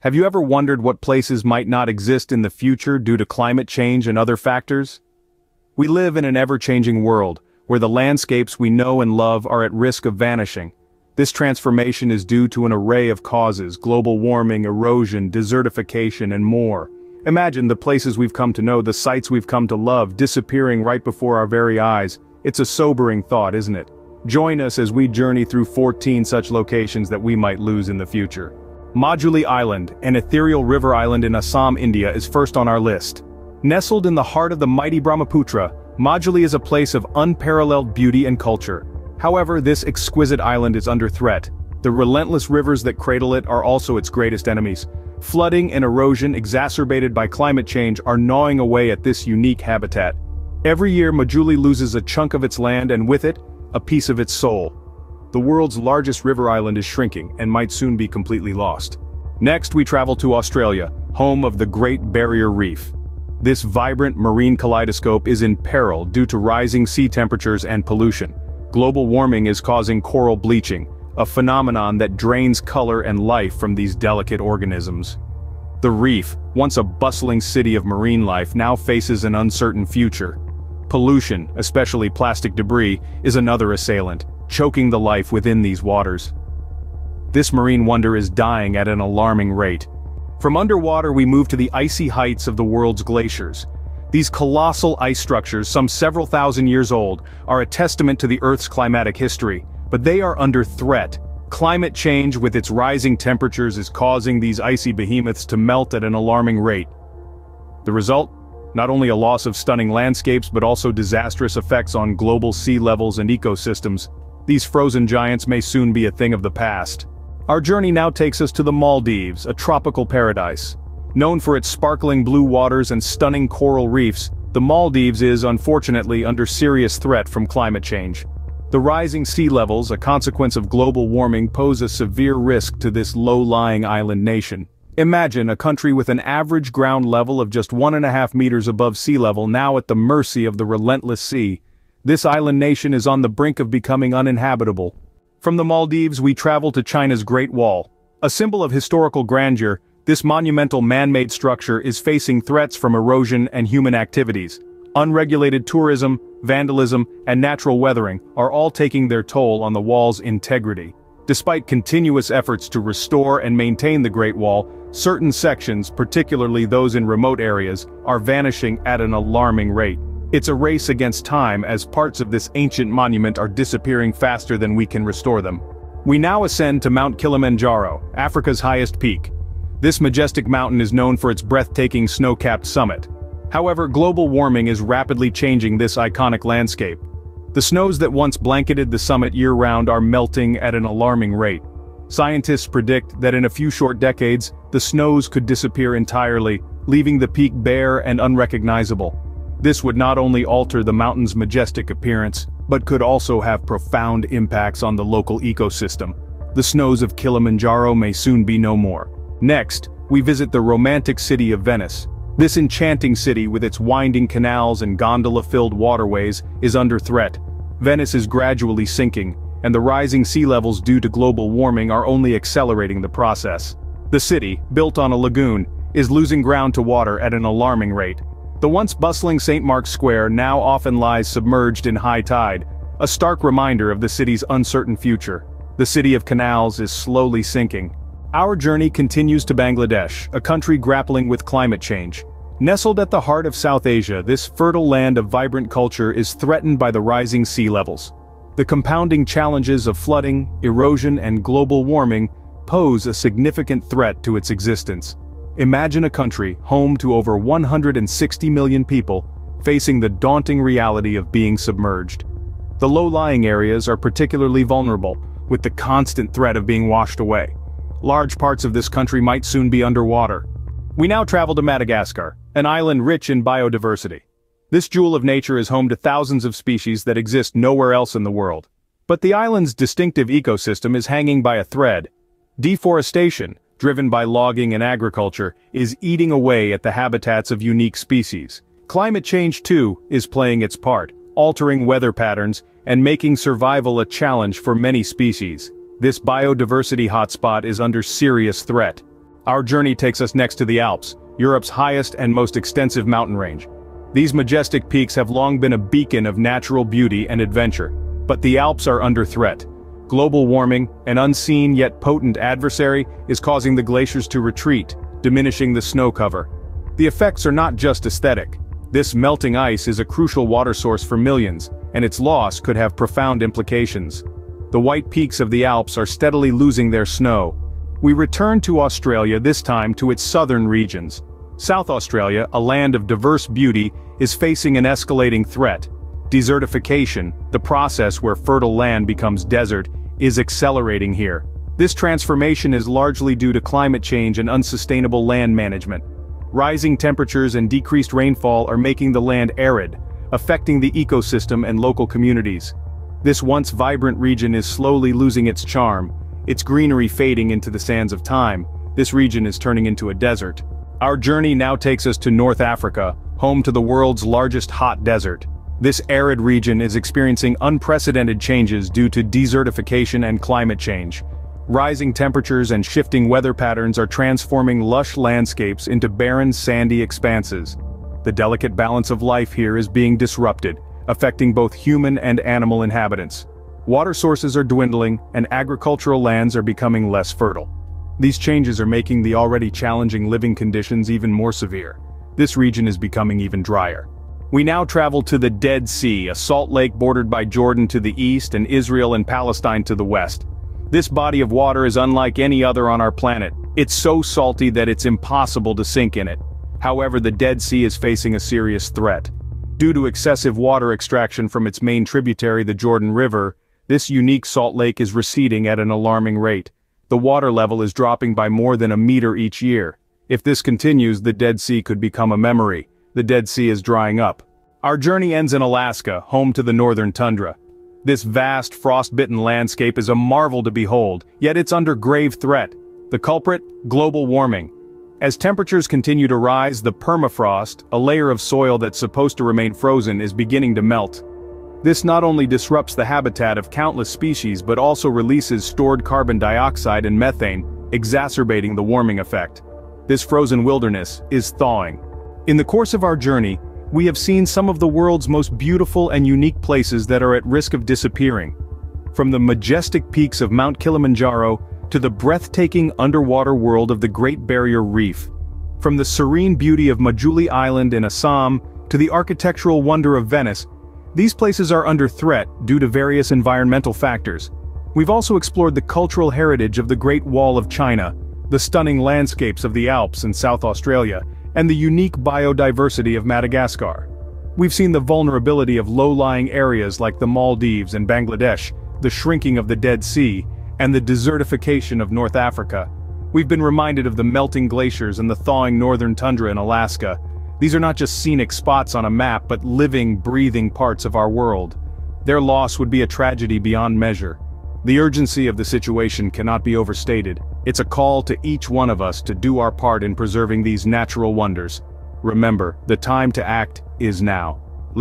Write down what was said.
Have you ever wondered what places might not exist in the future due to climate change and other factors? We live in an ever-changing world, where the landscapes we know and love are at risk of vanishing. This transformation is due to an array of causes: global warming, erosion, desertification, and more. Imagine the places we've come to know, the sights we've come to love, disappearing right before our very eyes. It's a sobering thought, isn't it? Join us as we journey through 14 such locations that we might lose in the future. Majuli Island, an ethereal river island in Assam, India, is first on our list. Nestled in the heart of the mighty Brahmaputra, Majuli is a place of unparalleled beauty and culture. However, this exquisite island is under threat. The relentless rivers that cradle it are also its greatest enemies. Flooding and erosion exacerbated by climate change are gnawing away at this unique habitat. Every year Majuli loses a chunk of its land and with it, a piece of its soul. The world's largest river island is shrinking and might soon be completely lost. Next we travel to Australia, home of the Great Barrier Reef. This vibrant marine kaleidoscope is in peril due to rising sea temperatures and pollution. Global warming is causing coral bleaching, a phenomenon that drains color and life from these delicate organisms. The Reef, once a bustling city of marine life, now faces an uncertain future. Pollution, especially plastic debris, is another assailant, choking the life within these waters. This marine wonder is dying at an alarming rate. From underwater we move to the icy heights of the world's glaciers. These colossal ice structures, some several thousand years old, are a testament to the Earth's climatic history, but they are under threat. Climate change with its rising temperatures is causing these icy behemoths to melt at an alarming rate. The result? Not only a loss of stunning landscapes but also disastrous effects on global sea levels and ecosystems. These frozen giants may soon be a thing of the past. Our journey now takes us to the Maldives, a tropical paradise. Known for its sparkling blue waters and stunning coral reefs, the Maldives is, unfortunately, under serious threat from climate change. The rising sea levels, a consequence of global warming, pose a severe risk to this low-lying island nation. Imagine a country with an average ground level of just 1.5 meters above sea level now at the mercy of the relentless sea. This island nation is on the brink of becoming uninhabitable. From the Maldives we travel to China's Great Wall. A symbol of historical grandeur, this monumental man-made structure is facing threats from erosion and human activities. Unregulated tourism, vandalism, and natural weathering are all taking their toll on the wall's integrity. Despite continuous efforts to restore and maintain the Great Wall, certain sections, particularly those in remote areas, are vanishing at an alarming rate. It's a race against time as parts of this ancient monument are disappearing faster than we can restore them. We now ascend to Mount Kilimanjaro, Africa's highest peak. This majestic mountain is known for its breathtaking snow-capped summit. However, global warming is rapidly changing this iconic landscape. The snows that once blanketed the summit year-round are melting at an alarming rate. Scientists predict that in a few short decades, the snows could disappear entirely, leaving the peak bare and unrecognizable. This would not only alter the mountain's majestic appearance, but could also have profound impacts on the local ecosystem. The snows of Kilimanjaro may soon be no more. Next, we visit the romantic city of Venice. This enchanting city with its winding canals and gondola-filled waterways is under threat. Venice is gradually sinking, and the rising sea levels due to global warming are only accelerating the process. The city, built on a lagoon, is losing ground to water at an alarming rate. The once bustling St. Mark's Square now often lies submerged in high tide, a stark reminder of the city's uncertain future. The city of canals is slowly sinking. Our journey continues to Bangladesh, a country grappling with climate change. Nestled at the heart of South Asia, this fertile land of vibrant culture is threatened by the rising sea levels. The compounding challenges of flooding, erosion, and global warming pose a significant threat to its existence. Imagine a country, home to over 160 million people, facing the daunting reality of being submerged. The low-lying areas are particularly vulnerable, with the constant threat of being washed away. Large parts of this country might soon be underwater. We now travel to Madagascar, an island rich in biodiversity. This jewel of nature is home to thousands of species that exist nowhere else in the world. But the island's distinctive ecosystem is hanging by a thread. Deforestation, driven by logging and agriculture, is eating away at the habitats of unique species. Climate change, too, is playing its part, altering weather patterns and making survival a challenge for many species. This biodiversity hotspot is under serious threat. Our journey takes us next to the Alps, Europe's highest and most extensive mountain range. These majestic peaks have long been a beacon of natural beauty and adventure. But the Alps are under threat. Global warming, an unseen yet potent adversary, is causing the glaciers to retreat, diminishing the snow cover. The effects are not just aesthetic. This melting ice is a crucial water source for millions, and its loss could have profound implications. The white peaks of the Alps are steadily losing their snow. We return to Australia, this time to its southern regions. South Australia, a land of diverse beauty, is facing an escalating threat. Desertification, the process where fertile land becomes desert, is accelerating here. This transformation is largely due to climate change and unsustainable land management. Rising temperatures and decreased rainfall are making the land arid, affecting the ecosystem and local communities. This once vibrant region is slowly losing its charm, its greenery fading into the sands of time. This region is turning into a desert. Our journey now takes us to North Africa, home to the world's largest hot desert. This arid region is experiencing unprecedented changes due to desertification and climate change. Rising temperatures and shifting weather patterns are transforming lush landscapes into barren, sandy expanses. The delicate balance of life here is being disrupted, affecting both human and animal inhabitants. Water sources are dwindling, and agricultural lands are becoming less fertile. These changes are making the already challenging living conditions even more severe. This region is becoming even drier. We now travel to the Dead Sea, a salt lake bordered by Jordan to the east and Israel and Palestine to the west. This body of water is unlike any other on our planet. It's so salty that it's impossible to sink in it. However, the Dead Sea is facing a serious threat. Due to excessive water extraction from its main tributary, the Jordan River, this unique salt lake is receding at an alarming rate. The water level is dropping by more than a meter each year. If this continues, the Dead Sea could become a memory. The Dead Sea is drying up. Our journey ends in Alaska, home to the northern tundra. This vast, frost-bitten landscape is a marvel to behold, yet it's under grave threat. The culprit? Global warming. As temperatures continue to rise, the permafrost, a layer of soil that's supposed to remain frozen, is beginning to melt. This not only disrupts the habitat of countless species but also releases stored carbon dioxide and methane, exacerbating the warming effect. This frozen wilderness is thawing. In the course of our journey, we have seen some of the world's most beautiful and unique places that are at risk of disappearing. From the majestic peaks of Mount Kilimanjaro to the breathtaking underwater world of the Great Barrier Reef. From the serene beauty of Majuli Island in Assam to the architectural wonder of Venice, these places are under threat due to various environmental factors. We've also explored the cultural heritage of the Great Wall of China, the stunning landscapes of the Alps in South Australia, and the unique biodiversity of Madagascar. We've seen the vulnerability of low-lying areas like the Maldives and Bangladesh, the shrinking of the Dead Sea, and the desertification of North Africa. We've been reminded of the melting glaciers and the thawing northern tundra in Alaska. These are not just scenic spots on a map but living, breathing parts of our world. Their loss would be a tragedy beyond measure. The urgency of the situation cannot be overstated. It's a call to each one of us to do our part in preserving these natural wonders. Remember, the time to act is now.